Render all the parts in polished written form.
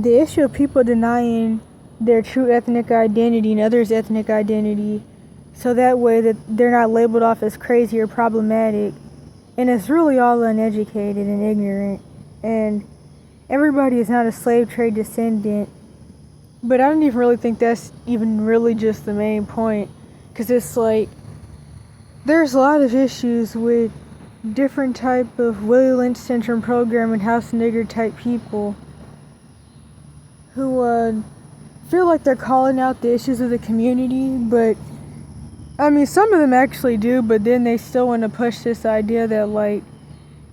the issue of people denying their true ethnic identity and others' ethnic identity, so that way that they're not labeled off as crazy or problematic. And it's really all uneducated and ignorant. And everybody is not a slave trade descendant. But I don't even really think that's even really just the main point. Because it's like, there's a lot of issues with different type of Willie Lynch syndrome program and house nigger type people who feel like they're calling out the issues of the community, but I mean, some of them actually do, but then they still want to push this idea that, like,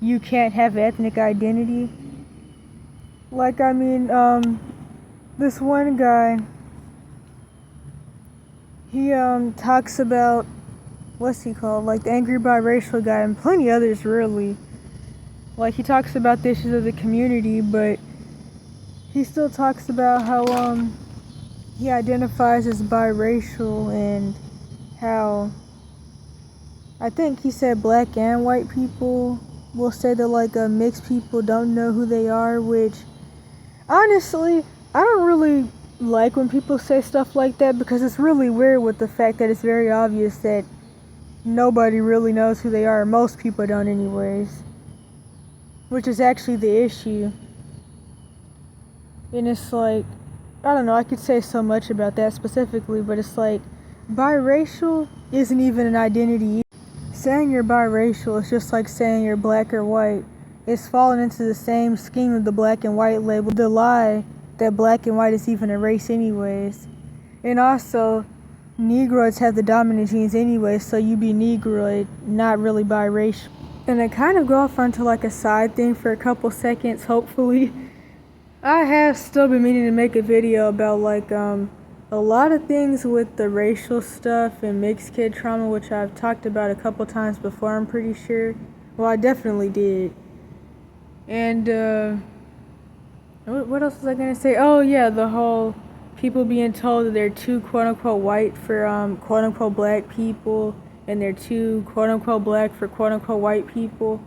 you can't have ethnic identity. Like, I mean, this one guy, he talks about, what's he called, like the angry biracial guy, and plenty others really. Like, he talks about the issues of the community, but he still talks about how he identifies as biracial, and how I think he said black and white people will say that, like, mixed people don't know who they are, which honestly I don't really like when people say stuff like that, because it's really weird with the fact that it's very obvious that nobody really knows who they are. Most people don't anyways, which is actually the issue. And it's like, I don't know, I could say so much about that specifically, but it's like, biracial isn't even an identity. Saying you're biracial is just like saying you're black or white. It's fallen into the same scheme of the black and white label, the lie that black and white is even a race anyways. And also, Negroids have the dominant genes anyway, so you be Negroid, not really biracial. And I kind of go off onto like a side thing for a couple seconds, hopefully. I have still been meaning to make a video about like a lot of things with the racial stuff and mixed kid trauma, which I've talked about a couple times before, I'm pretty sure. Well, I definitely did. And what else was I gonna say? Oh yeah, the whole people being told that they're too quote-unquote white for quote-unquote black people, and they're too quote-unquote black for quote-unquote white people.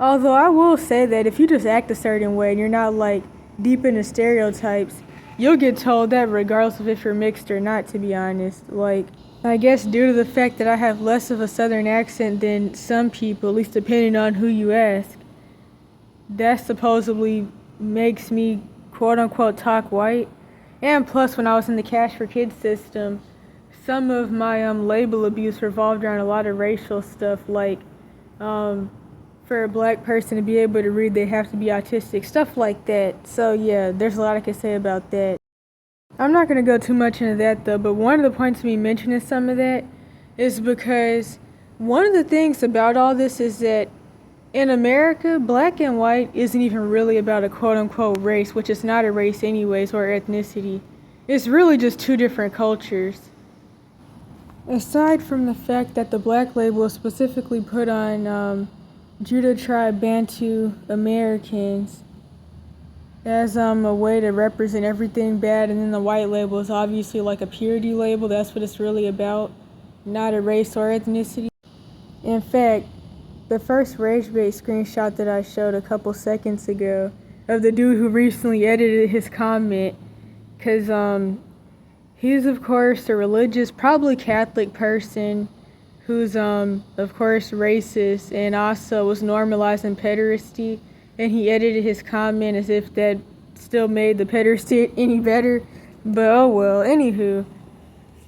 Although I will say that if you just act a certain way and you're not like deep into stereotypes, you'll get told that regardless of if you're mixed or not, to be honest. Like, I guess due to the fact that I have less of a southern accent than some people, at least depending on who you ask, that supposedly makes me quote-unquote talk white. And plus, when I was in the Cash for Kids system, some of my label abuse revolved around a lot of racial stuff, like for a black person to be able to read, they have to be autistic, stuff like that. So yeah, there's a lot I could say about that. I'm not going to go too much into that though, but one of the points of me mentioning some of that is because one of the things about all this is that in America, black and white isn't even really about a quote-unquote race, which is not a race anyways, or ethnicity. It's really just two different cultures. Aside from the fact that the black label is specifically put on Judah Tribe Bantu Americans as a way to represent everything bad, and then the white label is obviously like a purity label. That's what it's really about, not a race or ethnicity. In fact, the first rage bait screenshot that I showed a couple seconds ago of the dude who recently edited his comment, because he's of course a religious, probably Catholic person who's of course racist and also was normalizing pederasty, and he edited his comment as if that still made the pederasty any better. But oh well. Anywho,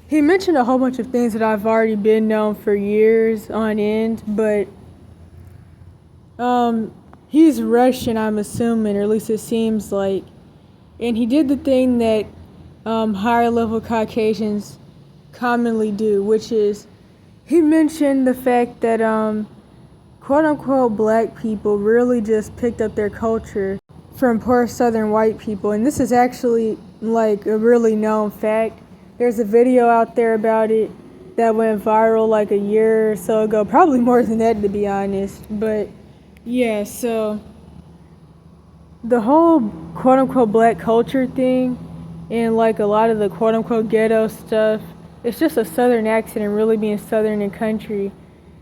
he mentioned a whole bunch of things that I've already been known for years on end, but he's Russian, I'm assuming, or at least it seems like, and he did the thing that higher level Caucasians commonly do, which is he mentioned the fact that quote-unquote black people really just picked up their culture from poor southern white people, and this is actually like a really known fact. There's a video out there about it that went viral like a year or so ago, probably more than that to be honest, but yeah, so the whole quote-unquote black culture thing and like a lot of the quote-unquote ghetto stuff, it's just a southern accent and really being southern and country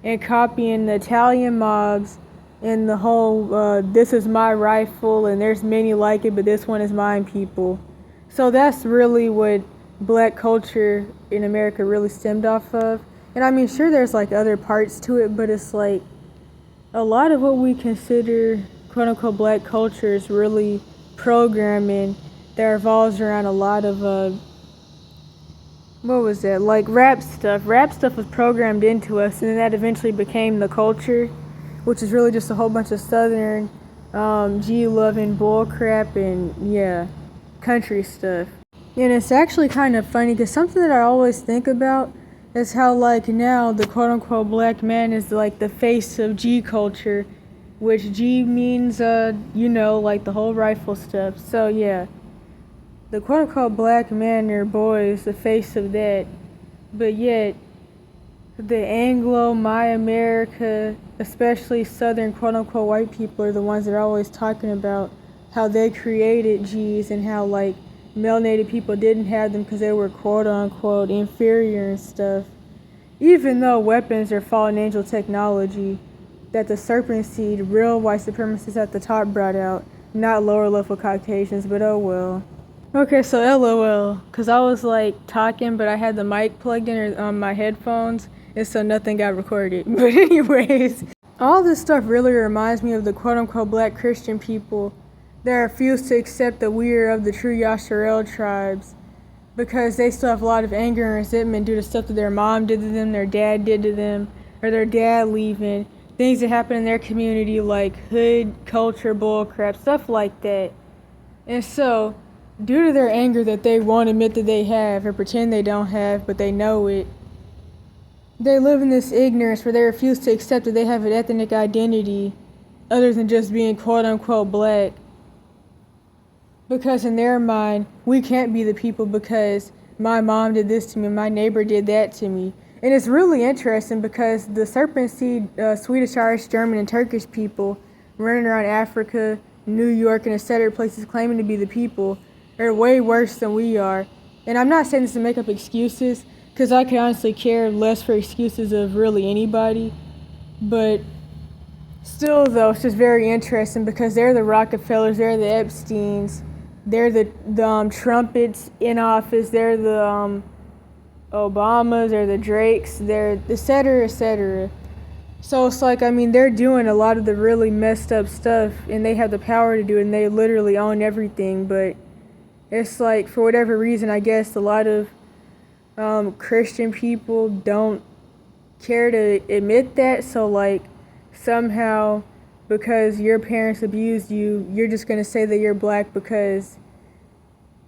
and copying the Italian mobs and the whole this is my rifle and there's many like it but this one is mine people. So that's really what black culture in America really stemmed off of. And I mean, sure, there's like other parts to it, but it's like a lot of what we consider quote unquote black culture is really programming that revolves around a lot of what was that, like rap stuff. Rap stuff was programmed into us, and then that eventually became the culture, which is really just a whole bunch of southern G-loving bull crap and yeah, country stuff. And it's actually kind of funny because something that I always think about is how like now the quote unquote black man is like the face of G culture, which G means like the whole rifle stuff. So yeah, the quote unquote black man or boy is the face of that, but yet the Anglo, my America, especially southern quote unquote white people are the ones that are always talking about how they created G's and how like melanated people didn't have them because they were quote unquote inferior and stuff. Even though weapons are fallen angel technology that the serpent seed, real white supremacists at the top brought out, not lower level Caucasians, but oh well. Okay, so LOL, because I was like talking, but I had the mic plugged in on my headphones, and so nothing got recorded. But anyways, all this stuff really reminds me of the quote-unquote black Christian people that refuse to accept that we are of the true Yasharel tribes, because they still have a lot of anger and resentment due to stuff that their mom did to them, their dad did to them, or their dad leaving, things that happen in their community like hood, culture, bullcrap, stuff like that. And so, due to their anger that they won't admit that they have or pretend they don't have, but they know it, they live in this ignorance where they refuse to accept that they have an ethnic identity other than just being quote unquote black. Because in their mind, we can't be the people because my mom did this to me, my neighbor did that to me. And it's really interesting because the serpent seed, Swedish, Irish, German, and Turkish people running around Africa, New York, and etc. places claiming to be the people are way worse than we are. And I'm not saying this to make up excuses, because I can honestly care less for excuses of really anybody. But still, though, it's just very interesting because they're the Rockefellers, they're the Epsteins, they're the trumpets in office, they're the Obamas, they're the Drakes, they're et cetera, et cetera. So it's like, I mean, they're doing a lot of the really messed up stuff, and they have the power to do it, and they literally own everything, but it's like, for whatever reason, I guess a lot of Christian people don't care to admit that. So like somehow because your parents abused you, you're just going to say that you're black because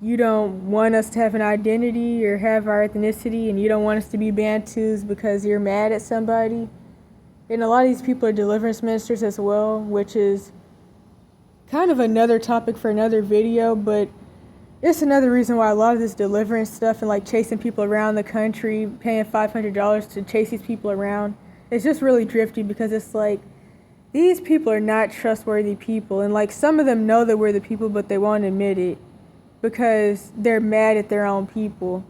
you don't want us to have an identity or have our ethnicity, and you don't want us to be Bantus because you're mad at somebody. And a lot of these people are deliverance ministers as well, which is kind of another topic for another video, but it's another reason why a lot of this deliverance stuff and like chasing people around the country, paying $500 to chase these people around, it's just really drifty because it's like these people are not trustworthy people, and like some of them know that we're the people but they won't admit it because they're mad at their own people.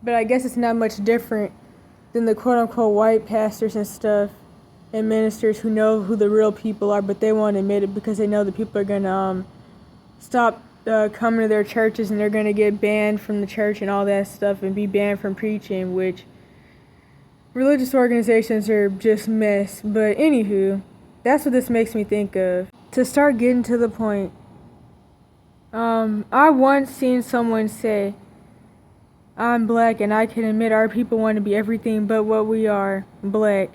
But I guess it's not much different than the quote-unquote white pastors and stuff and ministers who know who the real people are, but they won't admit it because they know the people are gonna stop coming to their churches, and they're gonna get banned from the church and all that stuff and be banned from preaching, which religious organizations are just mess. But anywho, that's what this makes me think of. To start getting to the point, I once seen someone say, I'm black and I can admit our people want to be everything but what we are, black.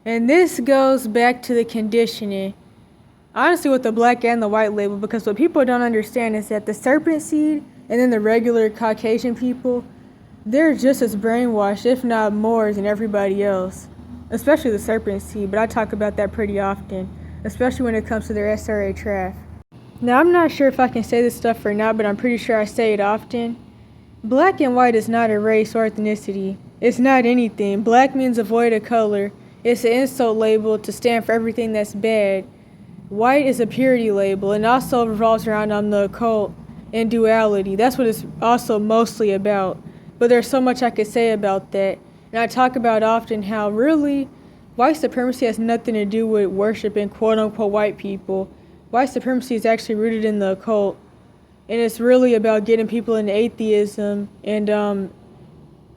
And this goes back to the conditioning, honestly, with the black and the white label, because what people don't understand is that the serpent seed and then the regular Caucasian people, they're just as brainwashed, if not more, than everybody else, especially the serpent seed, but I talk about that pretty often, especially when it comes to their SRA trap. Now, I'm not sure if I can say this stuff or not, but I'm pretty sure I say it often. Black and white is not a race or ethnicity. It's not anything. Black means a void of color. It's an insult label to stand for everything that's bad. White is a purity label, and also revolves around the occult and duality. That's what it's also mostly about. But there's so much I could say about that. And I talk about often how really white supremacy has nothing to do with worshiping quote-unquote white people. White supremacy is actually rooted in the occult, and it's really about getting people into atheism and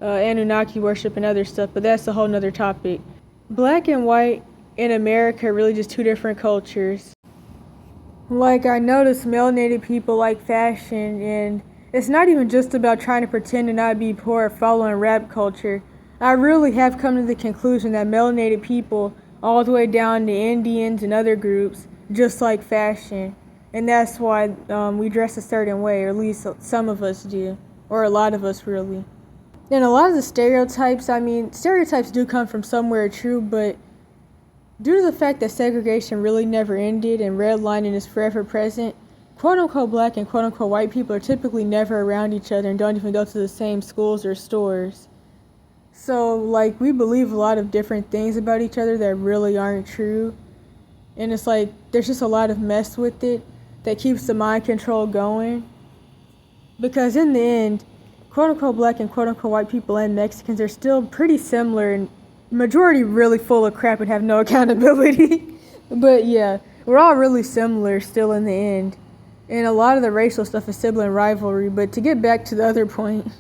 Anunnaki worship and other stuff, but that's a whole nother topic. Black and white in America are really just two different cultures. Like, I noticed melanated people like fashion, and it's not even just about trying to pretend to not be poor or following rap culture. I really have come to the conclusion that melanated people, all the way down to Indians and other groups, just like fashion. And that's why we dress a certain way, or at least some of us do, or a lot of us really. And a lot of the stereotypes, stereotypes do come from somewhere true, but due to the fact that segregation really never ended and redlining is forever present, quote-unquote black and quote-unquote white people are typically never around each other and don't even go to the same schools or stores. So, like, we believe a lot of different things about each other that really aren't true. And it's like, there's just a lot of mess with it that keeps the mind control going. Because in the end, quote-unquote black and quote-unquote white people and Mexicans are still pretty similar, and majority really full of crap and have no accountability. But yeah, we're all really similar still in the end. And a lot of the racial stuff is sibling rivalry. But to get back to the other point,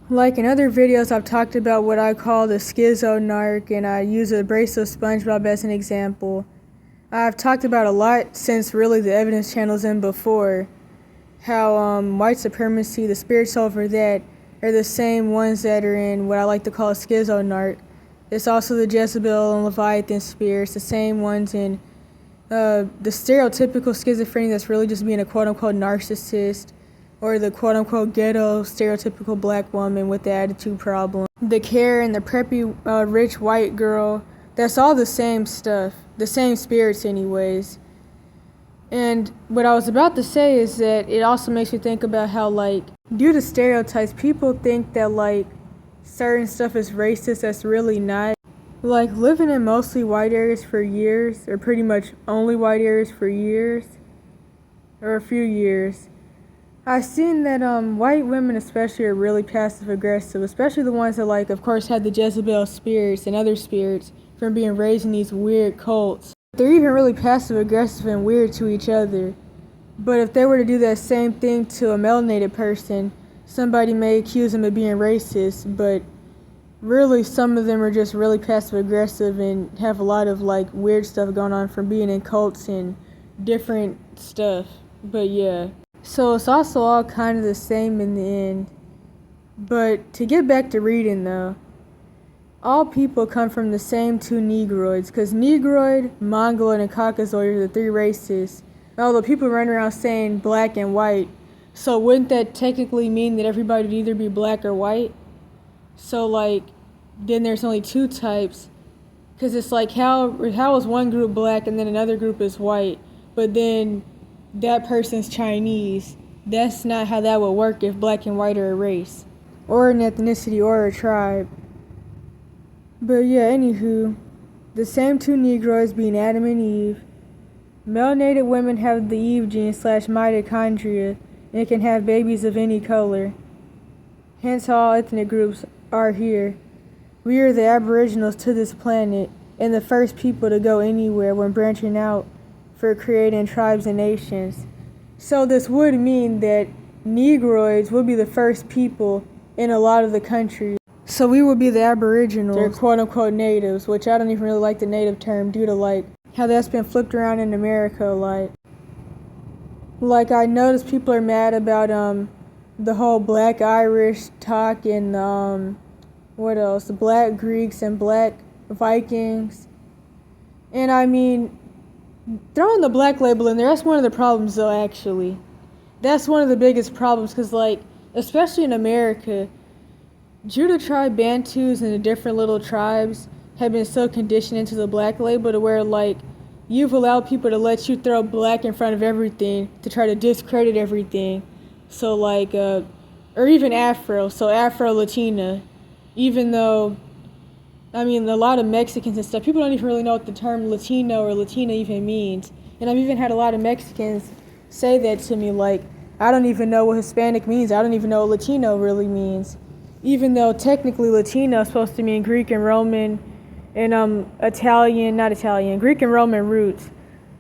like in other videos I've talked about what I call the schizo narc, and I use a brace of SpongeBob as an example. I've talked about a lot since really the evidence channel's in before, how white supremacy, the spirits over that, are the same ones that are in what I like to call a schizo narc. It's also the Jezebel and Leviathan spirits, the same ones in the stereotypical schizophrenia that's really just being a quote-unquote narcissist, or the quote-unquote ghetto stereotypical black woman with the attitude problem. The Karen, the preppy rich white girl, that's all the same stuff, the same spirits anyways. And what I was about to say is that it also makes me think about how, like, due to stereotypes, people think that, like, certain stuff is racist that's really not. Like, living in mostly white areas for years, or pretty much only white areas for years, or a few years, I've seen that white women especially are really passive aggressive, especially the ones that, like, of course had the Jezebel spirits and other spirits from being raised in these weird cults. They're even really passive aggressive and weird to each other. But if they were to do that same thing to a melanated person, somebody may accuse them of being racist, but really some of them are just really passive aggressive and have a lot of, like, weird stuff going on from being in cults and different stuff. But yeah. So it's also all kind of the same in the end. But to get back to reading though, all people come from the same two Negroids, because Negroid, Mongoloid, and Caucasoid are the three races. Although people run around saying black and white, so wouldn't that technically mean that everybody would either be black or white? So, like, then there's only two types, because it's like, how is one group black and then another group is white, but then that person's Chinese? That's not how that would work if black and white are a race, or an ethnicity, or a tribe. But yeah, anywho, the same two Negroids being Adam and Eve. Melanated women have the Eve gene / mitochondria and can have babies of any color. Hence all ethnic groups are here. We are the aboriginals to this planet and the first people to go anywhere when branching out for creating tribes and nations. So this would mean that Negroids would be the first people in a lot of the countries. So we would be the aboriginals, or quote-unquote natives, which I don't even really like the native term due to, like, how that's been flipped around in America a lot. Like, I noticed people are mad about the whole black Irish talk and what else? The black Greeks and black Vikings. And I mean, throwing the black label in there, that's one of the problems though, actually. That's one of the biggest problems, because, like, especially in America, Judah tribe, Bantus, and the different little tribes have been so conditioned into the black label to where, like, you've allowed people to let you throw black in front of everything to try to discredit everything. So, like, or even Afro, so Afro-Latina. Even though, I mean, a lot of Mexicans and stuff, people don't even really know what the term Latino or Latina even means. And I've even had a lot of Mexicans say that to me, like, I don't even know what Hispanic means. I don't even know what Latino really means. Even though technically Latino is supposed to mean Greek and Roman and Greek and Roman roots.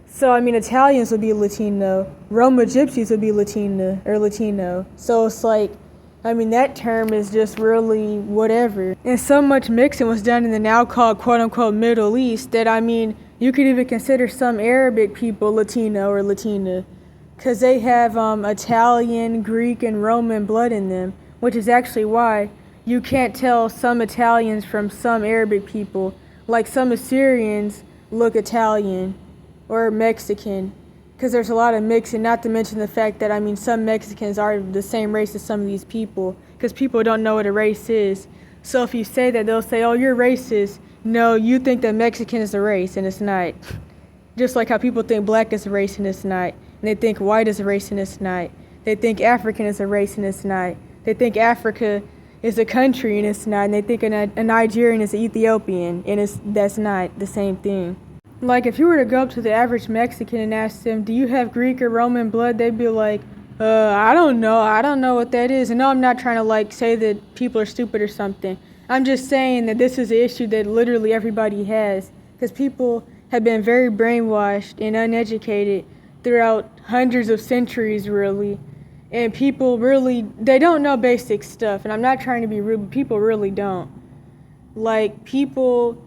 So I mean, Italians would be Latino, Roma Gypsies would be Latina or Latino. So it's like, I mean, that term is just really whatever. And so much mixing was done in the now called quote unquote Middle East that, I mean, you could even consider some Arabic people Latino or Latina, because they have Italian, Greek, and Roman blood in them, which is actually why you can't tell some Italians from some Arabic people. Like some Assyrians look Italian or Mexican, because there's a lot of mixing, not to mention the fact that, I mean, some Mexicans are the same race as some of these people, because people don't know what a race is. So if you say that, they'll say, oh, you're racist. No, you think that Mexican is a race, and it's not. Just like how people think black is a race, and it's not. And they think white is a race, and it's not. They think African is a race, and it's not. They think Africa is a country, and it's not. And they think a Nigerian is an Ethiopian, and that's not the same thing. Like, if you were to go up to the average Mexican and ask them, do you have Greek or Roman blood? They'd be like, I don't know what that is. And no, I'm not trying to, like, say that people are stupid or something. I'm just saying that this is an issue that literally everybody has. Because people have been very brainwashed and uneducated throughout hundreds of centuries, really. And people really, they don't know basic stuff. And I'm not trying to be rude, but people really don't. Like, people,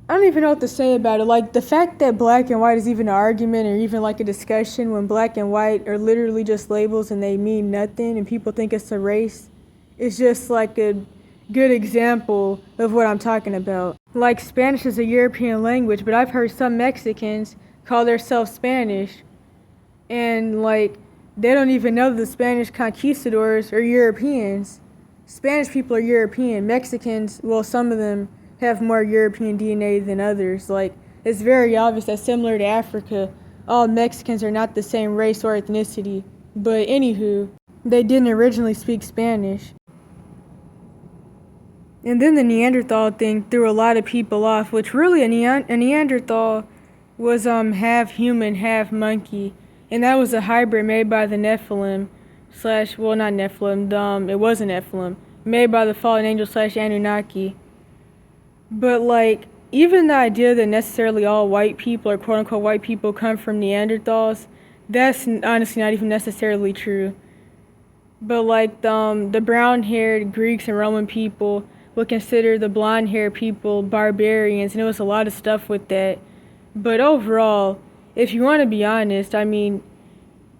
I don't even know what to say about it. Like, the fact that black and white is even an argument or even like a discussion when black and white are literally just labels and they mean nothing and people think it's a race is just like a good example of what I'm talking about. Like, Spanish is a European language, but I've heard some Mexicans call themselves Spanish, and like, they don't even know the Spanish conquistadors are Europeans. Spanish people are European. Mexicans, well, some of them have more European DNA than others. Like, it's very obvious that similar to Africa, all Mexicans are not the same race or ethnicity. But anywho, they didn't originally speak Spanish. And then the Neanderthal thing threw a lot of people off, which really a Neanderthal was half human, half monkey. And that was a hybrid made by the Nephilim, not Nephilim, it was a Nephilim, made by the fallen angel / Anunnaki. But like, even the idea that necessarily all white people or quote unquote white people come from Neanderthals, that's honestly not even necessarily true. But like, the brown-haired Greeks and Roman people would consider the blonde-haired people barbarians, and it was a lot of stuff with that. But overall, if you want to be honest, I mean,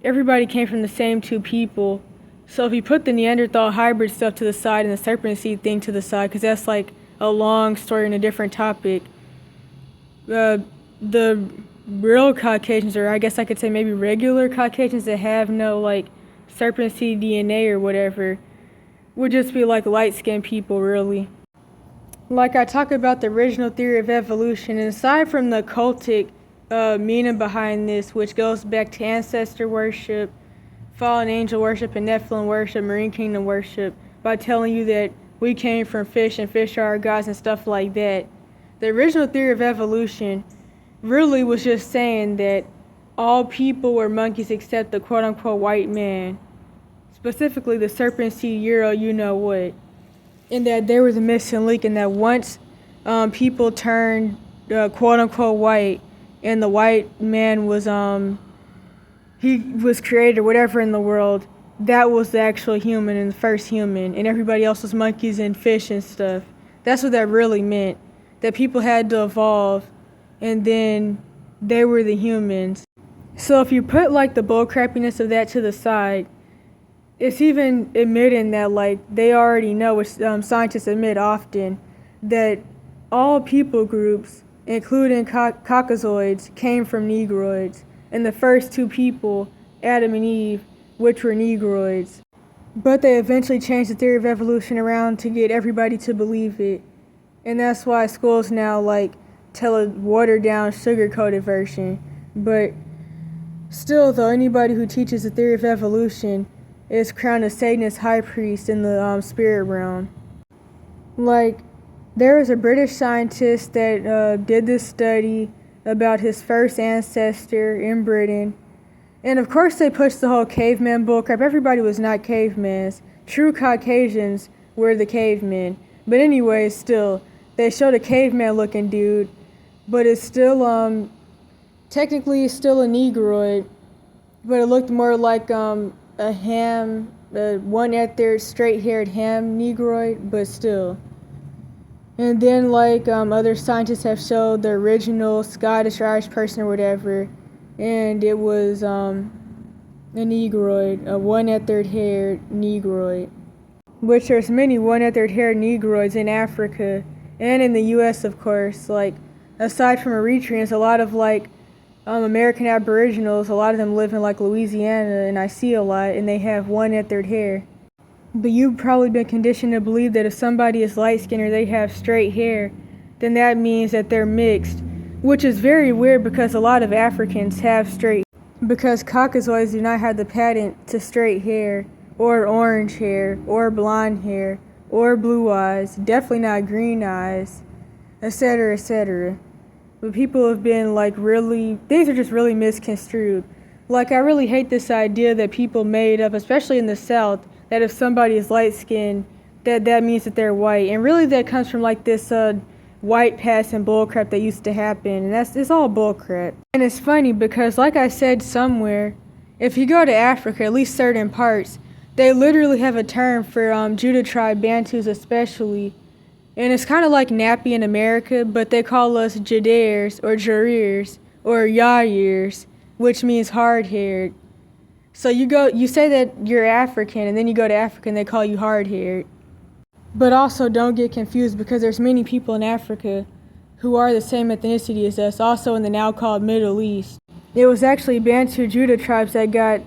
everybody came from the same two people. So if you put the Neanderthal hybrid stuff to the side and the serpent seed thing to the side, because that's like a long story and a different topic, the real Caucasians, or I guess I could say maybe regular Caucasians that have no like serpent seed DNA or whatever, would just be like light-skinned people, really. Like, I talk about the original theory of evolution, and aside from the cultic meaning behind this, which goes back to ancestor worship, fallen angel worship, and Nephilim worship, marine kingdom worship, by telling you that we came from fish and fish are our gods and stuff like that. The original theory of evolution really was just saying that all people were monkeys except the quote-unquote white man, specifically the serpent seed Euro you-know-what, and that there was a missing link, and that once people turned quote-unquote white, and the white man was he was created or whatever in the world, that was the actual human and the first human, and everybody else was monkeys and fish and stuff. That's what that really meant, that people had to evolve and then they were the humans. So if you put like the bullcrappiness of that to the side, it's even admitting that like they already know, which scientists admit often, that all people groups, including Caucasoids, came from Negroids, and the first two people, Adam and Eve, which were Negroids. But they eventually changed the theory of evolution around to get everybody to believe it. And that's why schools now like tell a watered down, sugar-coated version. But still though, anybody who teaches the theory of evolution is crowned as Satanist high priest in the spirit realm. Like, there was a British scientist that did this study about his first ancestor in Britain. And of course they pushed the whole caveman bullcrap. Everybody was not cavemans. True Caucasians were the cavemen. But anyway, still, They showed a caveman looking dude, but it's still technically it's still a negroid, but it looked more like a ham, one at their straight-haired ham negroid, but still. And then like other scientists have showed the original Scottish or Irish person or whatever, and it was a negroid, a one-at-third-haired negroid. Which there's many one-at-third-haired negroids in Africa and in the U.S. of course. Like aside from Eritreans, a lot of like American Aboriginals, a lot of them live in like Louisiana, and I see a lot, and they have one-at-third hair. But you've probably been conditioned to believe that if somebody is light-skinned or they have straight hair, then that means that they're mixed, which is very weird because a lot of Africans have straight, because Caucasoids do not have the patent to straight hair, or orange hair, or blonde hair, or blue eyes, definitely not green eyes, etc., etc. But people have been like really, things are just really misconstrued. Like I really hate this idea that people made up, especially in the South, that if somebody is light-skinned, that means that they're white. And really that comes from like this white passing bullcrap that used to happen. And it's all bullcrap. And it's funny because like I said somewhere, if you go to Africa, at least certain parts, they literally have a term for Judah tribe Bantus especially. And it's kind of like Nappy in America, but they call us Jadairs or Jarirs or Yairs, which means hard-haired. So you say that you're African, and then you go to Africa and they call you hard-haired. But also don't get confused because there's many people in Africa who are the same ethnicity as us, also in the now called Middle East. It was actually Bantu Judah tribes that got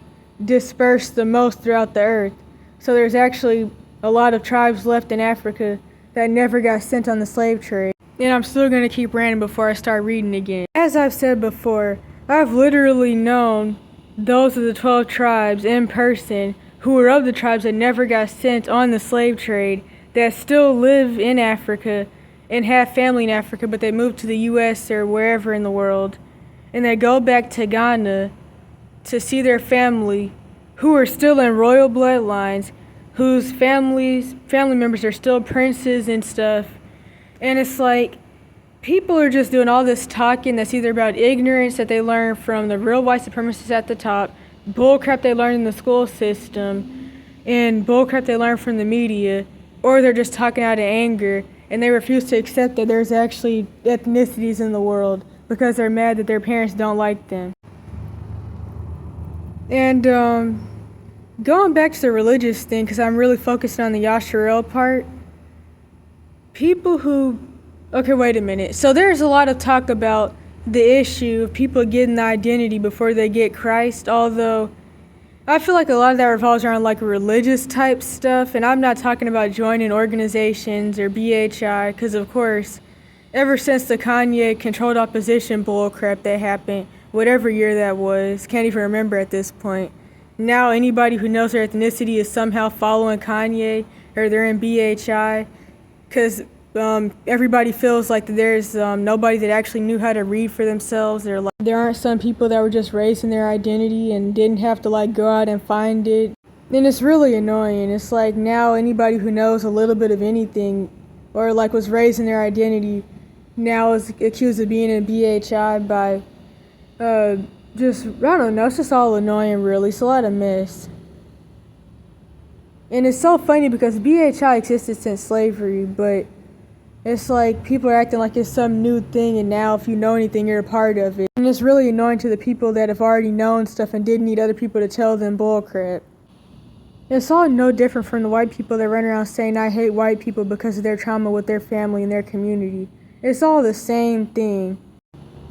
dispersed the most throughout the earth. So there's actually a lot of tribes left in Africa that never got sent on the slave trade. And I'm still going to keep ranting before I start reading again. As I've said before, I've literally known those of the 12 tribes in person who were of the tribes that never got sent on the slave trade that still live in Africa and have family in Africa, but they moved to the U.S. or wherever in the world, and they go back to Ghana to see their family who are still in royal bloodlines, whose family members are still princes and stuff. And it's like people are just doing all this talking that's either about ignorance that they learn from the real white supremacists at the top, bullcrap they learn in the school system, and bullcrap they learn from the media, or they're just talking out of anger and they refuse to accept that there's actually ethnicities in the world because they're mad that their parents don't like them. And going back to the religious thing, because I'm really focused on the Yasharel part, people who... Okay, wait a minute. So there's a lot of talk about the issue of people getting the identity before they get Christ, although I feel like a lot of that revolves around like religious type stuff, and I'm not talking about joining organizations or BHI, because of course, ever since the Kanye controlled opposition bullcrap that happened, whatever year that was, can't even remember at this point, now anybody who knows their ethnicity is somehow following Kanye, or they're in BHI, because everybody feels like there's nobody that actually knew how to read for themselves. There aren't some people that were just raised in their identity and didn't have to like go out and find it. And it's really annoying. It's like now anybody who knows a little bit of anything or like was raised in their identity now is accused of being in BHI by just, I don't know, it's just all annoying really. It's a lot of mess. And it's so funny because BHI existed since slavery, but it's like people are acting like it's some new thing, and now if you know anything, you're a part of it. And it's really annoying to the people that have already known stuff and didn't need other people to tell them bullcrap. It's all no different from the white people that run around saying, I hate white people because of their trauma with their family and their community. It's all the same thing.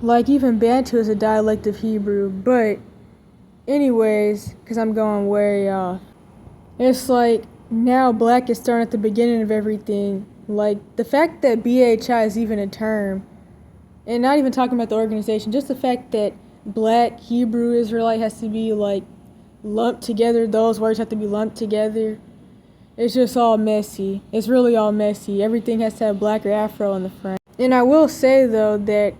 Like even Bantu is a dialect of Hebrew, but anyways, because I'm going way off. It's like now black is thrown at the beginning of everything. Like, the fact that BHI is even a term, and not even talking about the organization, just the fact that black, Hebrew, Israelite has to be, like, lumped together, those words have to be lumped together, it's just all messy. It's really all messy. Everything has to have black or Afro in the front. And I will say, though, that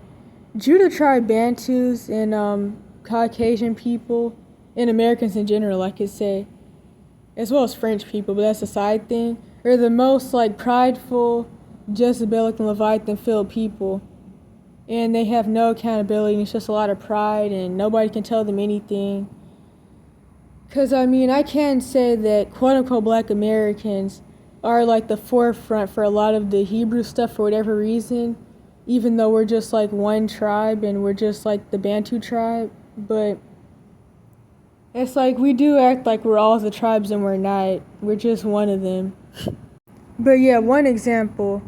Judah tribe Bantus and Caucasian people, and Americans in general, I could say, as well as French people, but that's a side thing, are the most like prideful, Jezebelic and Leviathan-filled people. And they have no accountability, and it's just a lot of pride, and nobody can tell them anything. Because, I can say that quote-unquote Black Americans are like the forefront for a lot of the Hebrew stuff for whatever reason, even though we're just like one tribe and we're just like the Bantu tribe. But it's like we do act like we're all the tribes and we're not. We're just one of them. But yeah, one example.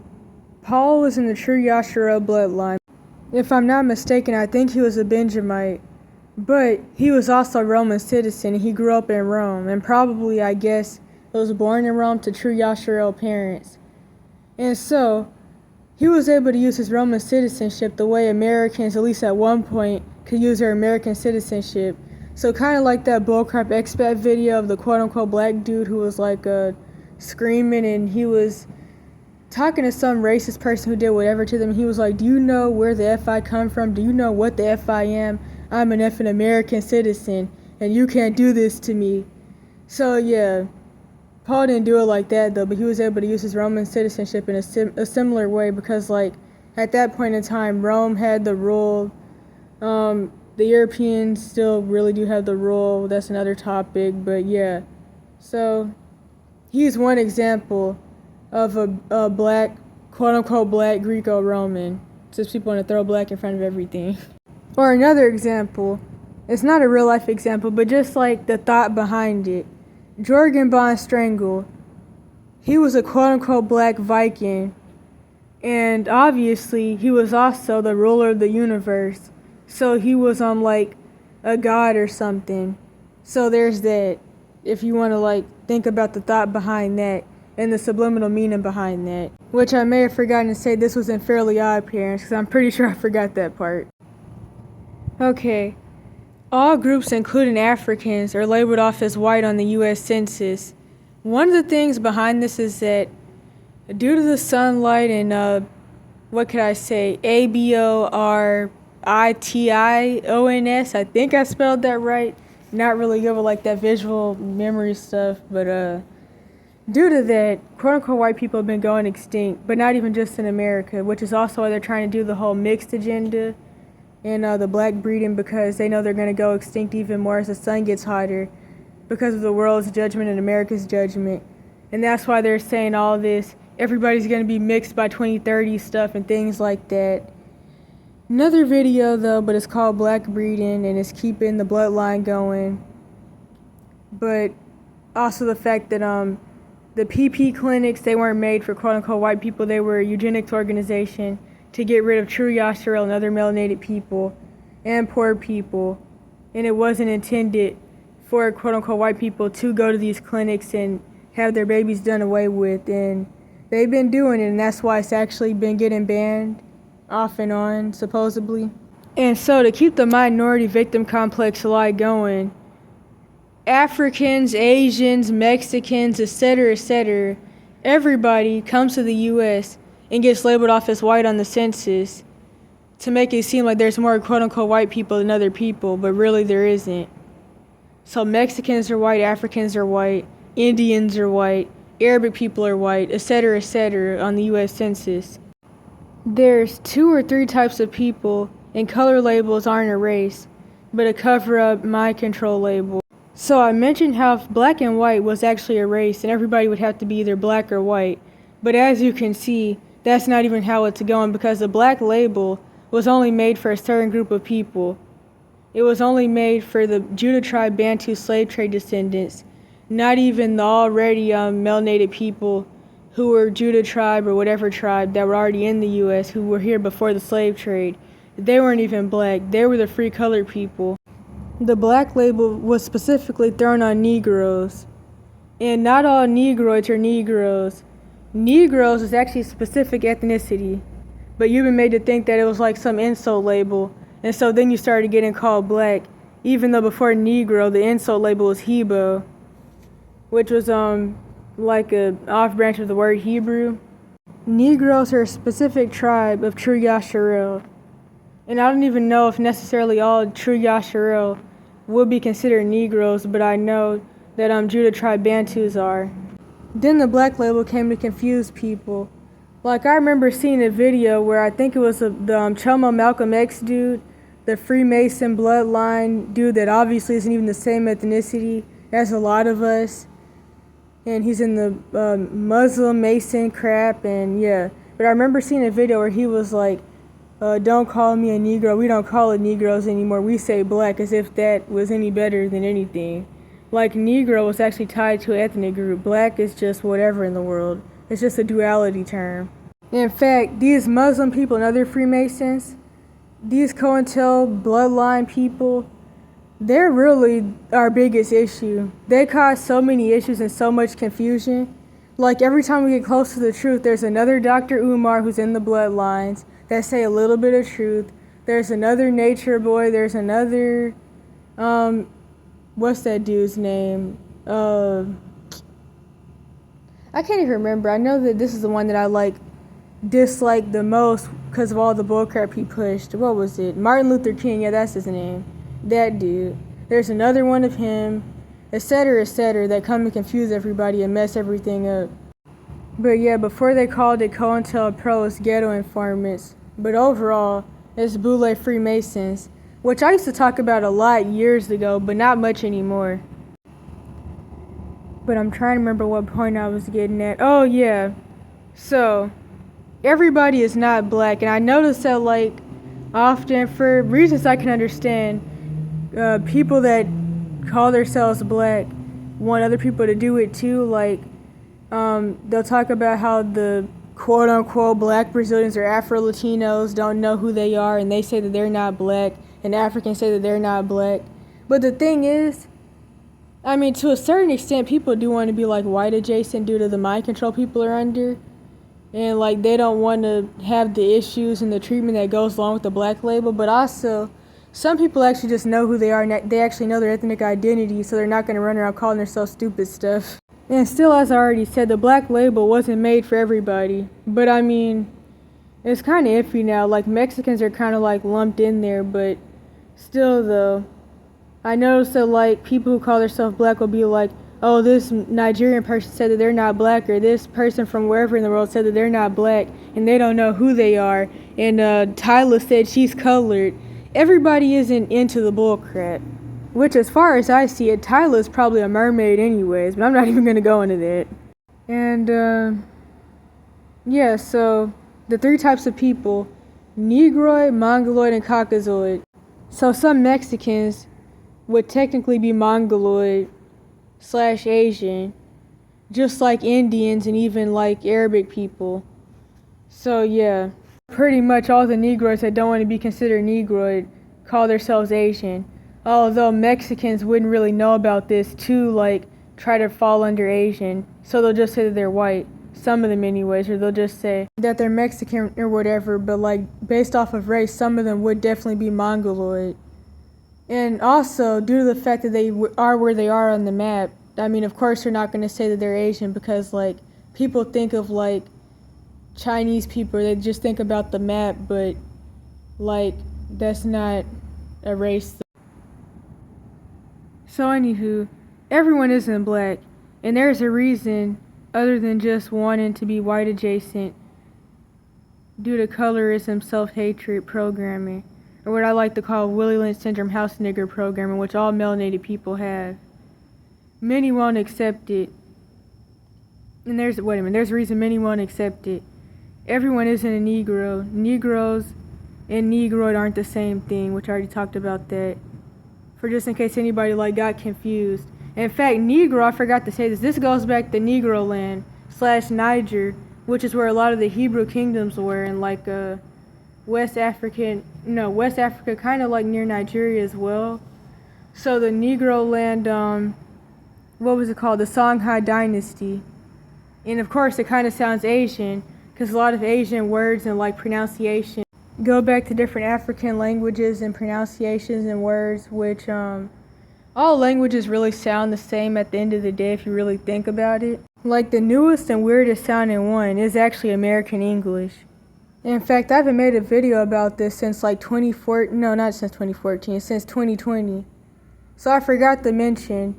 Paul was in the true Yasharel bloodline. If I'm not mistaken, I think he was a Benjamite. But he was also a Roman citizen, and he grew up in Rome. And probably, I guess, was born in Rome to true Yasharel parents. And so, he was able to use his Roman citizenship the way Americans, at least at one point, could use their American citizenship. So kind of like that bullcrap expat video of the quote-unquote black dude who was like screaming, and he was talking to some racist person who did whatever to them. He was like, do you know where the F I come from? Do you know what the F I am? I'm an effing American citizen, and you can't do this to me. So yeah, Paul didn't do it like that though, but he was able to use his Roman citizenship in a similar way, because like at that point in time, Rome had the rule. The Europeans still really do have the rule. That's another topic, but yeah. So he's one example of a black, quote-unquote black Greco-Roman, since people want to throw black in front of everything. Or another example, it's not a real-life example, but just like the thought behind it. Jorgen von Strangle, he was a quote-unquote black Viking, and obviously he was also the ruler of the universe, so he was like a god or something. So there's that, if you want to like think about the thought behind that and the subliminal meaning behind that, which I may have forgotten to say this was in Fairly Odd Parents, because I'm pretty sure I forgot that part. Okay, all groups, including Africans, are labeled off as white on the U.S. Census. One of the things behind this is that due to the sunlight and what could I say, ABORITIONS, I think I spelled that right. Not really good with like that visual memory stuff, but due to that, quote-unquote white people have been going extinct, but not even just in America, which is also why they're trying to do the whole mixed agenda and the black breeding, because they know they're going to go extinct even more as the sun gets hotter because of the world's judgment and America's judgment. And that's why they're saying all this, everybody's going to be mixed by 2030 stuff and things like that. Another video though, but it's called Black Breeding, and it's keeping the bloodline going. But also the fact that the PP clinics, they weren't made for quote-unquote white people. They were a eugenics organization to get rid of true Yasharel and other melanated people and poor people. And it wasn't intended for quote-unquote white people to go to these clinics and have their babies done away with. And they've been doing it, and that's why it's actually been getting banned off and on, supposedly. And so to keep the minority victim complex lie going, Africans, Asians, Mexicans, etc., everybody comes to the U.S. and gets labeled off as white on the census to make it seem like there's more quote-unquote white people than other people, but really there isn't. So Mexicans are white, Africans are white, Indians are white, Arabic people are white, etc. on the U.S. Census. There's 2 or 3 types of people, and color labels aren't a race, but a cover-up mind control label. So I mentioned how if black and white was actually a race, and everybody would have to be either black or white. But as you can see, that's not even how it's going, because the black label was only made for a certain group of people. It was only made for the Judah tribe Bantu slave trade descendants, not even the already melanated people who were Judah tribe or whatever tribe that were already in the U.S., who were here before the slave trade. They weren't even black. They were the free colored people. The black label was specifically thrown on Negroes. And not all Negroids are Negroes. Negroes is actually a specific ethnicity, but you've been made to think that it was like some insult label, and so then you started getting called black, even though before Negro, the insult label was Hebrew, which was like a off branch of the word Hebrew. Negroes are a specific tribe of true Yasharel, and I don't even know if necessarily all true Yasharel would be considered Negroes, but I know that Judah tribe Bantus are. Then the black label came to confuse people, Like, I remember seeing a video where I think it was the Chomo Malcolm X dude, the Freemason bloodline dude that obviously isn't even the same ethnicity as a lot of us. And he's in the Muslim Mason crap, and yeah. But I remember seeing a video where he was like, don't call me a Negro. We don't call it Negroes anymore. We say black, as if that was any better than anything. Like, Negro was actually tied to an ethnic group. Black is just whatever in the world. It's just a duality term. In fact, these Muslim people and other Freemasons, these COINTEL bloodline people, they're really our biggest issue. They cause so many issues and so much confusion. Like, every time we get close to the truth, there's another Dr. Umar who's in the bloodlines that say a little bit of truth. There's another Nature Boy. There's another, what's that dude's name? I can't even remember. I know that this is the one that I dislike the most because of all the bullcrap he pushed. What was it? Martin Luther King. Yeah, that's his name. That dude. There's another one of him, etc., that come and confuse everybody and mess everything up. But yeah, before they called it COINTELPRO, it's Ghetto Informants. But overall, it's Boule Freemasons, which I used to talk about a lot years ago, but not much anymore. But I'm trying to remember what point I was getting at. Oh yeah, so everybody is not black, and I noticed that often, for reasons I can understand, people that call themselves black want other people to do it too. They'll talk about how the quote-unquote black Brazilians or Afro-Latinos don't know who they are, and they say that they're not black, and Africans say that they're not black. But the thing is, I mean, to a certain extent, people do want to be white adjacent due to the mind control people are under, and they don't want to have the issues and the treatment that goes along with the black label. But also, some people actually just know who they are, and they actually know their ethnic identity, so they're not going to run around calling themselves stupid stuff. And still, as I already said, the black label wasn't made for everybody. But I mean, it's kind of iffy now. Mexicans are kind of lumped in there, but still though, I noticed that people who call themselves black will be like, oh, this Nigerian person said that they're not black, or this person from wherever in the world said that they're not black, and they don't know who they are. And Tyler said she's colored. Everybody isn't into the bullcrap. Which, as far as I see it, Tyler's probably a mermaid anyways, but I'm not even going to go into that. And, yeah, so the three types of people: Negroid, Mongoloid, and Caucasoid. So some Mexicans would technically be Mongoloid / Asian, just like Indians and even Arabic people. So, yeah, pretty much all the Negroids that don't want to be considered Negroid call themselves Asian. Although Mexicans wouldn't really know about this to try to fall under Asian, so they'll just say that they're white, some of them anyways, or they'll just say that they're Mexican or whatever, but based off of race, some of them would definitely be Mongoloid. And also, due to the fact that they are where they are on the map, I mean, of course they're not going to say that they're Asian, because people think of Chinese people, they just think about the map, but that's not a race. So anywho, everyone isn't black, and there's a reason other than just wanting to be white adjacent due to colorism, self-hatred programming, or what I like to call Willie Lynch syndrome house nigger programming, which all melanated people have. Many won't accept it, and there's a reason many won't accept it. Everyone isn't a Negro. Negroes and Negroid aren't the same thing, which I already talked about that. For just in case anybody got confused. In fact, Negro, I forgot to say this. This goes back to Negro land / Niger, which is where a lot of the Hebrew kingdoms were, in West Africa, kind of near Nigeria as well. So the Negro land, what was it called? The Songhai dynasty. And of course, it kind of sounds Asian, because a lot of Asian words and pronunciation go back to different African languages and pronunciations and words, which all languages really sound the same at the end of the day if you really think about it. The newest and weirdest sounding one is actually American English. In fact, I haven't made a video about this since 2014, no, not since 2014, since 2020. So I forgot to mention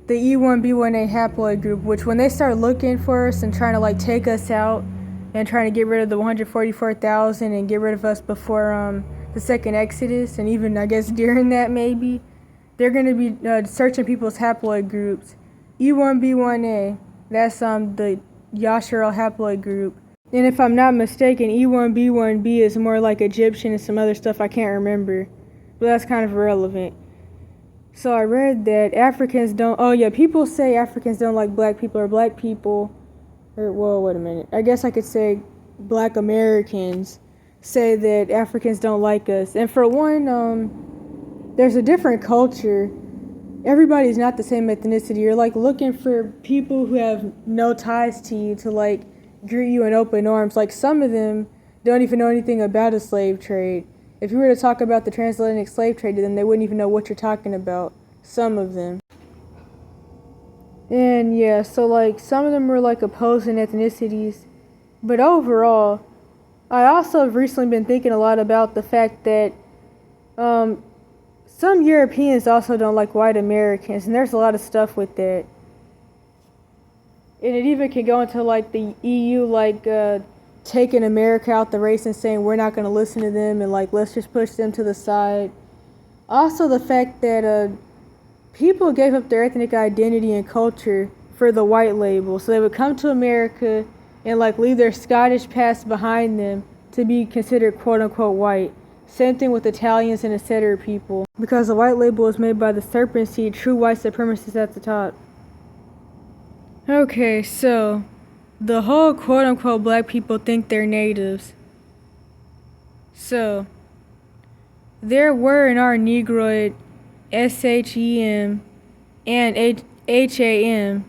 the E1B1A haploid group, which when they start looking for us and trying to take us out, and trying to get rid of the 144,000 and get rid of us before the second Exodus, and even I guess during that maybe, they're going to be searching people's haploid groups. E1B1A, that's the Yasharel haploid group. And if I'm not mistaken, E1B1B is more like Egyptian and some other stuff I can't remember, but that's kind of irrelevant. So I read that Africans don't, people say Africans don't like black people, or black people, or, well, wait a minute. I guess I could say black Americans say that Africans don't like us. And for one, there's a different culture. Everybody's not the same ethnicity. You're like looking for people who have no ties to you to like greet you in open arms. Like some of them don't even know anything about a slave trade. If you were to talk about the transatlantic slave trade to them, they wouldn't even know what you're talking about. Some of them. And yeah, so like some of them were like opposing ethnicities. But overall, I also have recently been thinking a lot about the fact that some Europeans also don't like white Americans, and there's a lot of stuff with that. And it even can go into like the EU, like taking America out the race and saying we're not going to listen to them and like let's just push them to the side. Also the fact that people gave up their ethnic identity and culture for the white label, so they would come to America and like leave their Scottish past behind them to be considered quote unquote white. Same thing with Italians and etc. people, because the white label is made by the serpent seed, true white supremacists at the top. Okay, so the whole quote unquote black people think they're natives. So there were and are Negroid, SHEM, and HAM,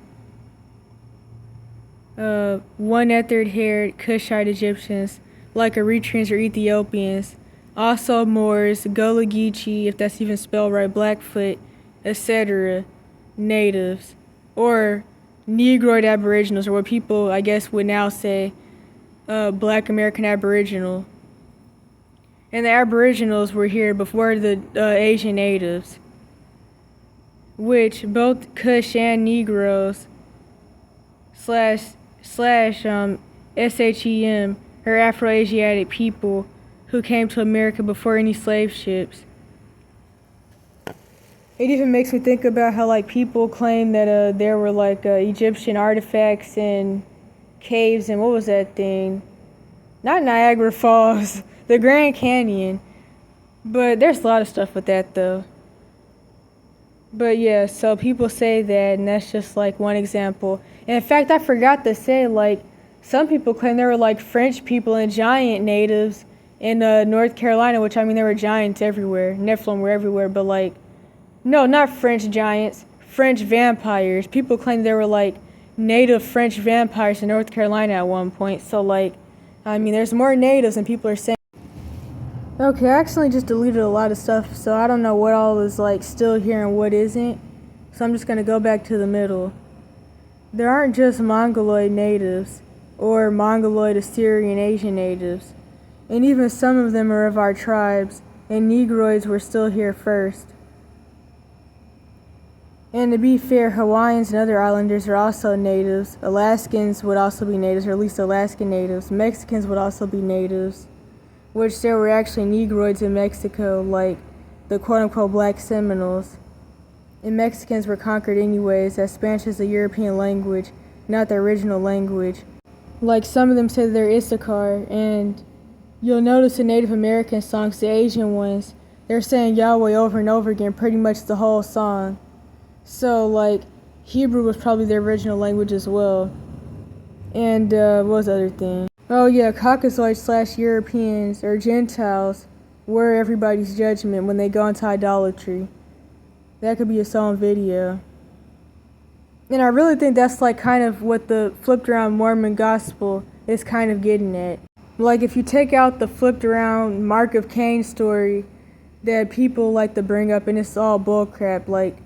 one-ethered haired Cushite Egyptians like Eritreans or Ethiopians. Also Moors, Gullah Geechee, if that's even spelled right, Blackfoot, etc. natives, or Negroid Aboriginals, or what people I guess would now say Black American Aboriginal. And the Aboriginals were here before the Asian natives, which both Kush and Negroes slash SHEM are Afro-Asiatic people who came to America before any slave ships. It even makes me think about how like people claim that there were like Egyptian artifacts and caves and what was that thing? Not Niagara Falls, the Grand Canyon. But there's a lot of stuff with that though. But yeah, so people say that, and that's just like one example. And in fact, I forgot to say, like, some people claim there were like French people and giant natives in North Carolina, which I mean there were giants everywhere. Nephilim were everywhere, but like, no, not French giants, French vampires. People claim there were like native French vampires in North Carolina at one point. So like, I mean, there's more natives than people are saying. Okay, I accidentally just deleted a lot of stuff, so I don't know what all is like still here and what isn't. So I'm just gonna go back to the middle. There aren't just Mongoloid natives or Mongoloid Assyrian Asian natives. And even some of them are of our tribes, and Negroids were still here first. And to be fair, Hawaiians and other islanders are also natives. Alaskans would also be natives, or at least Alaskan natives. Mexicans would also be natives, which there were actually Negroids in Mexico, like the quote-unquote Black Seminoles. And Mexicans were conquered anyways, as Spanish is a European language, not the original language. Like some of them say they're Issachar, and you'll notice in Native American songs, the Asian ones, they're saying Yahweh over and over again, pretty much the whole song. So, like, Hebrew was probably their original language as well. And, what was the other thing? Oh yeah, Caucasoids / Europeans, or Gentiles, were everybody's judgment when they go into idolatry. That could be its own video. And I really think that's, like, kind of what the flipped around Mormon gospel is kind of getting at. Like, if you take out the flipped around Mark of Cain story that people like to bring up, and it's all bullcrap, like,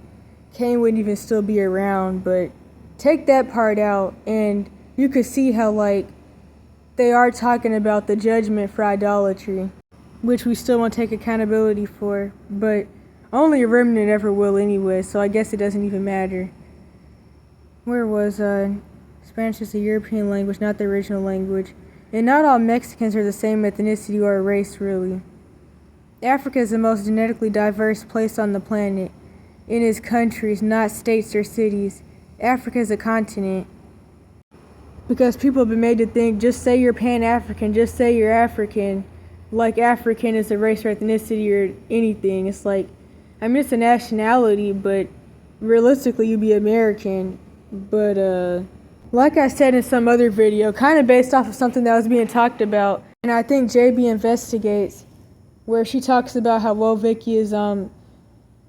Cain wouldn't even still be around, but take that part out, and you could see how, like, they are talking about the judgment for idolatry, which we still won't take accountability for, but only a remnant ever will anyway, so I guess it doesn't even matter. Where was Spanish is a European language, not the original language. And not all Mexicans are the same ethnicity or race, really. Africa is the most genetically diverse place on the planet. It is countries, not states or cities. Africa is a continent. Because people have been made to think, just say you're Pan-African, just say you're African. Like African is a race or ethnicity or anything. It's like, I mean, it's a nationality, but realistically you'd be American. But, like I said in some other video, kind of based off of something that was being talked about, and I think JB Investigates, where she talks about how Woah Vicky is,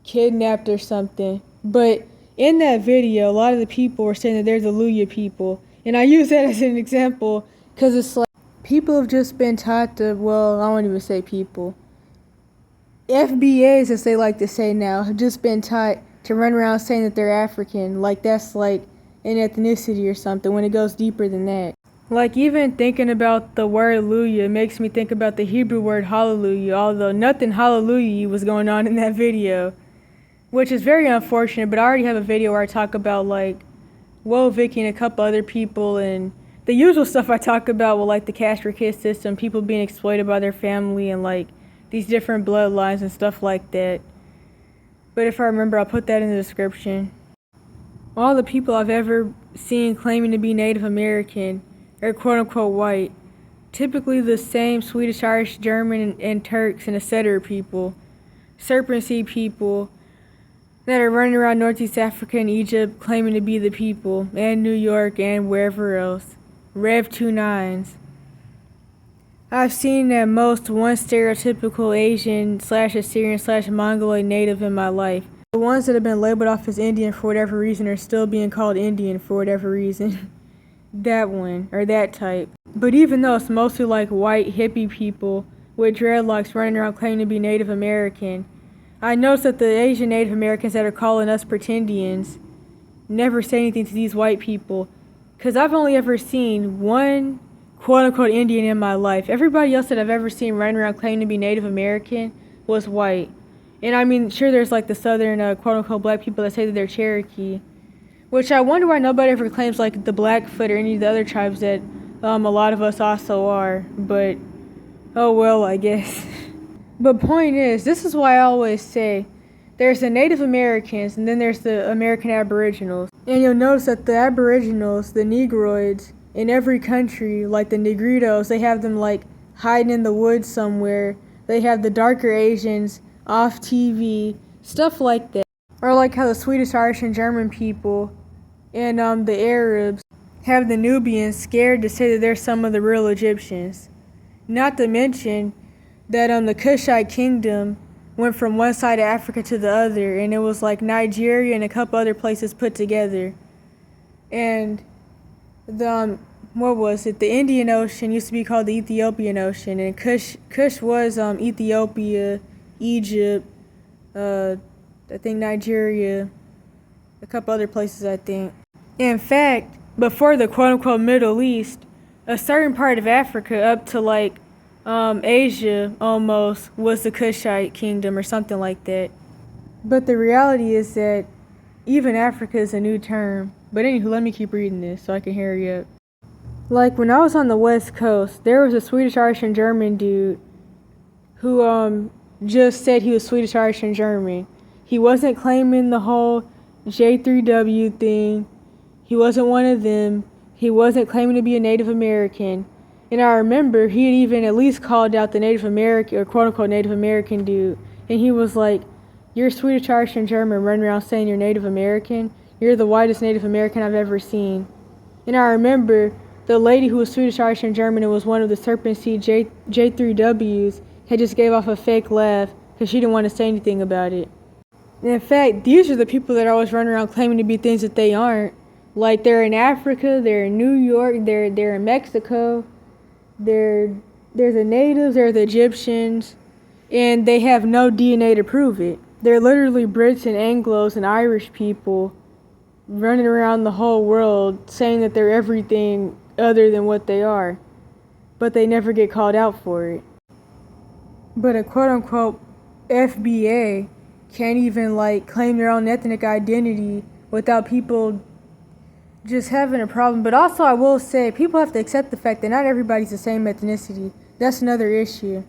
kidnapped or something. But in that video, a lot of the people were saying that they're the Luya people. And I use that as an example because it's like people have just been taught to, well, I won't even say people. FBAs, as they like to say now, have just been taught to run around saying that they're African. Like that's like an ethnicity or something when it goes deeper than that. Like even thinking about the word Luya makes me think about the Hebrew word hallelujah, although nothing hallelujah was going on in that video. Which is very unfortunate, but I already have a video where I talk about like Woah Vicky and a couple other people and the usual stuff I talk about with like the cash for kids system, people being exploited by their family and like these different bloodlines and stuff like that. But if I remember, I'll put that in the description. All the people I've ever seen claiming to be Native American are quote unquote white. Typically the same Swedish, Irish, German, and Turks and etc. people. Serpent Sea people that are running around Northeast Africa and Egypt claiming to be the people, and New York and wherever else. Rev 29s. I've seen at most one stereotypical Asian / Assyrian / Mongoloid native in my life. The ones that have been labeled off as Indian for whatever reason are still being called Indian for whatever reason. That one, or that type. But even though it's mostly like white hippie people with dreadlocks running around claiming to be Native American, I noticed that the Asian Native Americans that are calling us pretendians never say anything to these white people. Because I've only ever seen one quote-unquote Indian in my life. Everybody else that I've ever seen running around claiming to be Native American was white. And I mean, sure, there's like the southern quote-unquote black people that say that they're Cherokee. Which I wonder why nobody ever claims like the Blackfoot or any of the other tribes that a lot of us also are. But, oh well, I guess. But point is, this is why I always say, there's the Native Americans and then there's the American Aboriginals. And you'll notice that the Aboriginals, the Negroids, in every country, like the Negritos, they have them like hiding in the woods somewhere. They have the darker Asians off TV, stuff like that. Or like how the Swedish, Irish, and German people and the Arabs have the Nubians scared to say that they're some of the real Egyptians. Not to mention that the Kushite kingdom went from one side of Africa to the other, and it was like Nigeria and a couple other places put together. And the what was it? The Indian Ocean used to be called the Ethiopian Ocean, and Kush was Ethiopia, Egypt, I think Nigeria, a couple other places I think. In fact, before the quote-unquote Middle East, a certain part of Africa up to like Asia almost was the Kushite kingdom or something like that. But the reality is that even Africa is a new term. But anywho, let me keep reading this so I can hurry up. Like when I was on the West Coast, there was a Swedish, Irish, and German dude who just said he was Swedish, Irish, and German. He wasn't claiming the whole J3W thing. He wasn't one of them. He wasn't claiming to be a Native American. And I remember he had even at least called out the Native American, or quote-unquote Native American dude. And he was like, you're Swedish, Irish, and German running around saying you're Native American. You're the whitest Native American I've ever seen. And I remember the lady who was Swedish, Irish, and German and was one of the Serpent Sea J3Ws had just gave off a fake laugh because she didn't want to say anything about it. And in fact, these are the people that are always running around claiming to be things that they aren't. Like they're in Africa, they're in New York, they're in Mexico. They're the natives, they're the Egyptians, and they have no DNA to prove it. They're literally Brits and Anglos and Irish people running around the whole world saying that they're everything other than what they are. But they never get called out for it. But a quote-unquote FBA can't even like claim their own ethnic identity without people just having a problem. But also, I will say, people have to accept the fact that not everybody's the same ethnicity. That's another issue.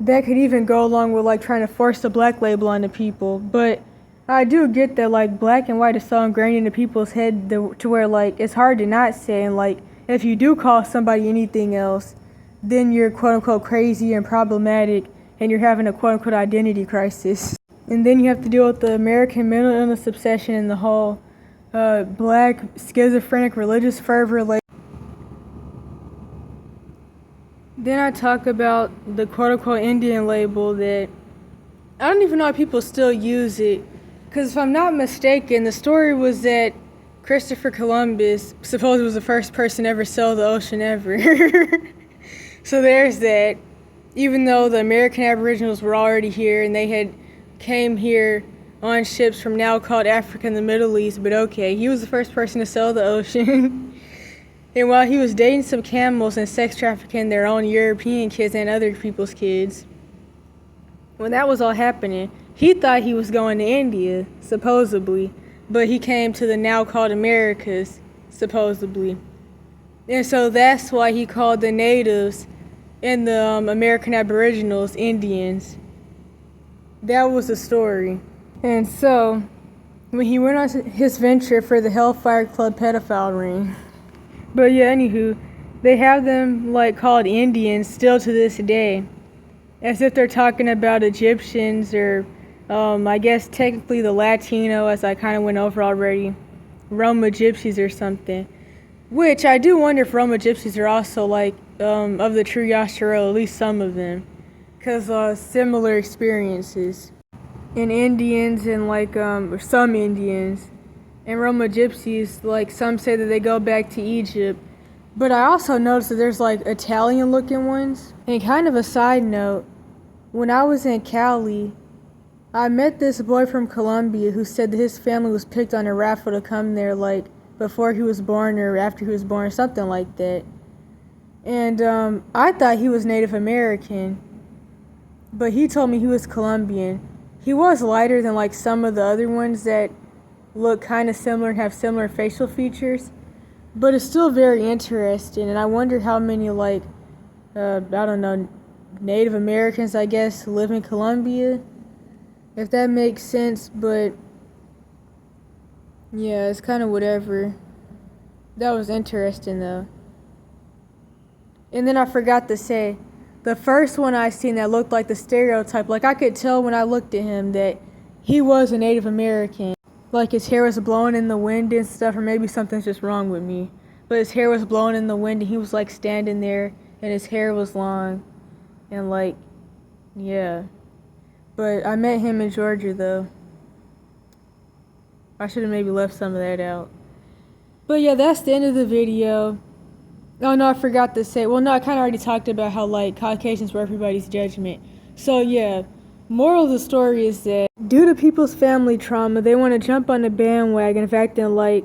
That could even go along with like trying to force the black label onto people. But I do get that like black and white is so ingrained into people's head to where like it's hard to not say. And like if you do call somebody anything else, then you're quote unquote crazy and problematic, and you're having a quote unquote identity crisis. And then you have to deal with the American mental illness obsession and the whole black schizophrenic religious fervor. Like, then I talk about the quote unquote Indian label that I don't even know if people still use it. Because if I'm not mistaken, the story was that Christopher Columbus supposedly was the first person to ever sail the ocean ever. So there's that. Even though the American Aboriginals were already here and they had came here on ships from now called Africa and the Middle East, but okay, he was the first person to sail the ocean. And while he was dating some camels and sex trafficking their own European kids and other people's kids, when that was all happening, he thought he was going to India, supposedly, but he came to the now called Americas, supposedly. And so that's why he called the natives and the American Aboriginals Indians. That was the story. And so, when he went on his venture for the Hellfire Club pedophile ring. But yeah, anywho, they have them like called Indians still to this day. As if they're talking about Egyptians or I guess technically the Latino, as I kind of went over already, Roma Gypsies or something. Which I do wonder if Roma Gypsies are also like of the true Yasharel, at least some of them. Because similar experiences. And Indians and like some Indians and Roma Gypsies, like some say that they go back to Egypt. But I also noticed that there's like Italian looking ones. And kind of a side note, when I was in Cali, I met this boy from Colombia who said that his family was picked on a raffle to come there like before he was born or after he was born, something like that. And I thought he was Native American, but he told me he was Colombian. He was lighter than like some of the other ones that look kind of similar and have similar facial features, but it's still very interesting. And I wonder how many like I don't know, Native Americans, I guess, live in Colombia, if that makes sense. But yeah, it's kind of whatever. That was interesting though. And then I forgot to say, the first one I seen that looked like the stereotype, like I could tell when I looked at him that he was a Native American. Like his hair was blowing in the wind and stuff, or maybe something's just wrong with me. But his hair was blowing in the wind and he was like standing there and his hair was long. And like, yeah. But I met him in Georgia though. I should have maybe left some of that out. But yeah, that's the end of the video. Oh no, I forgot to say, well no, I kind of already talked about how like Caucasians were everybody's judgment. So yeah, moral of the story is that due to people's family trauma, they want to jump on the bandwagon of acting like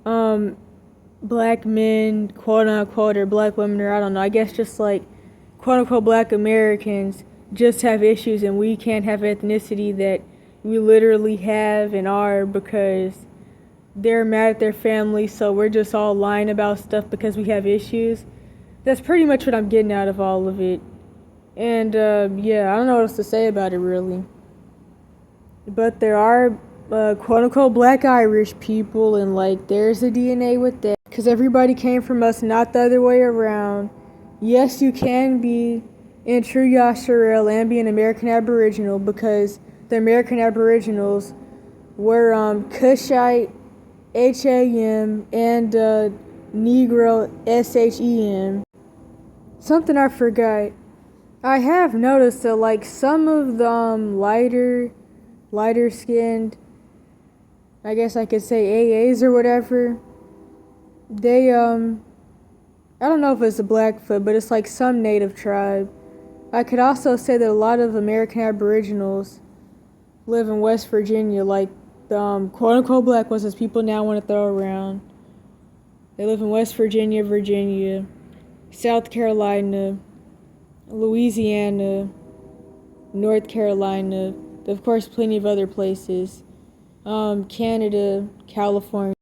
black men, quote unquote, or black women, or I don't know, I guess just like quote unquote black Americans just have issues and we can't have ethnicity that we literally have and are because they're mad at their family, so we're just all lying about stuff because we have issues. That's pretty much what I'm getting out of all of it. And yeah, I don't know what else to say about it really. But there are quote unquote black Irish people, and like there's a DNA with that. Because everybody came from us, not the other way around. Yes, you can be in true Yasharel and be an American Aboriginal, because the American Aboriginals were Cushite, H-A-M, and Negro, S-H-E-M. Something I forgot. I have noticed that like some of the lighter skinned, I guess I could say AAs or whatever, they I don't know if it's a Blackfoot, but it's like some native tribe. I could also say that a lot of American Aboriginals live in West Virginia, like quote-unquote black ones, as people now want to throw around. They live in West Virginia, Virginia, South Carolina, Louisiana, North Carolina, of course plenty of other places, Canada, California.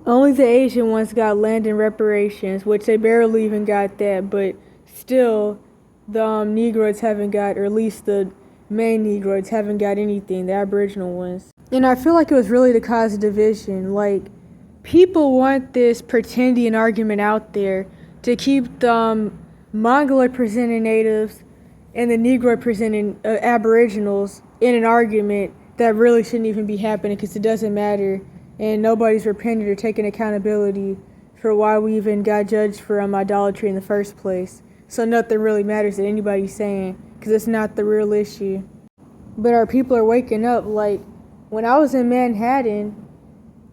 Only the Asian ones got land and reparations, which they barely even got that, but still, the Negroids haven't got, or at least the main Negroids haven't got anything, the Aboriginal ones. And I feel like it was really to cause division. Like, people want this pretendian argument out there to keep the Mongoloid presenting natives and the Negroid presenting Aboriginals in an argument that really shouldn't even be happening because it doesn't matter and nobody's repented or taken accountability for why we even got judged for idolatry in the first place. So nothing really matters that anybody's saying because it's not the real issue. But our people are waking up. Like, when I was in Manhattan,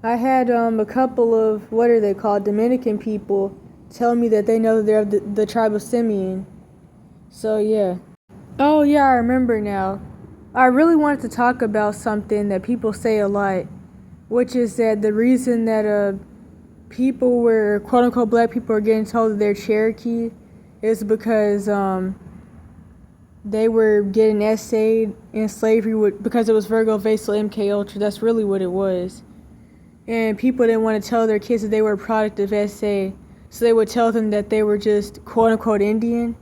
I had a couple of, what are they called, Dominican people tell me that they know that they're of the tribe of Simeon. So yeah. Oh yeah, I remember now. I really wanted to talk about something that people say a lot, which is that the reason that people were, quote unquote, black people are getting told that they're Cherokee is because they were getting essayed in slavery because it was Virgo Vasal MK Ultra. That's really what it was. And people didn't want to tell their kids that they were a product of SA, so they would tell them that they were just quote unquote Indian.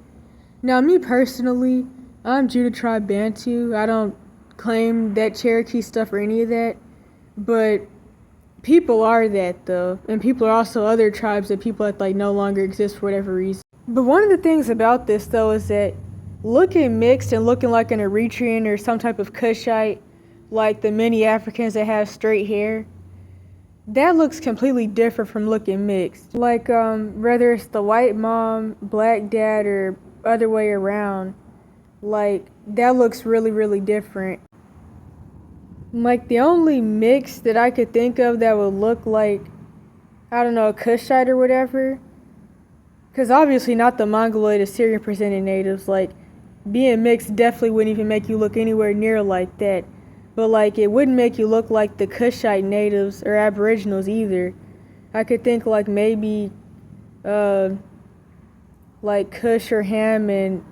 Now, me personally, I'm Judah Tribe Bantu. I don't claim that Cherokee stuff or any of that, but people are that though, and people are also other tribes that people that like no longer exist for whatever reason. But one of the things about this though is that looking mixed and looking like an Eritrean or some type of Kushite, like the many Africans that have straight hair, that looks completely different from looking mixed. Like whether it's the white mom, black dad, or other way around, like that looks really, really different. Like, the only mix that I could think of that would look like, I don't know, a Kushite or whatever, because obviously not the Mongoloid Assyrian presenting natives. Like, being mixed definitely wouldn't even make you look anywhere near like that. But like, it wouldn't make you look like the Kushite natives or Aboriginals either. I could think like maybe like Kush or Ham and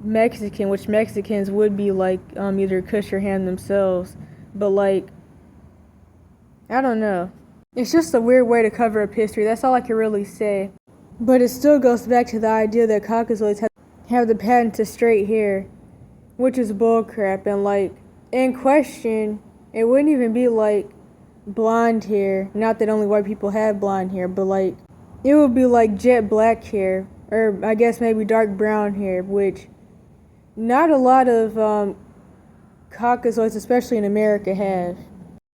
Mexican, which Mexicans would be like either Kush or Ham themselves. But like, I don't know. It's just a weird way to cover up history. That's all I can really say. But it still goes back to the idea that Caucasoids have the patent to straight hair, which is bullcrap. And like, in question, it wouldn't even be like blonde hair. Not that only white people have blonde hair, but like, it would be like jet black hair, or I guess maybe dark brown hair, which not a lot of Caucasoids, especially in America, have.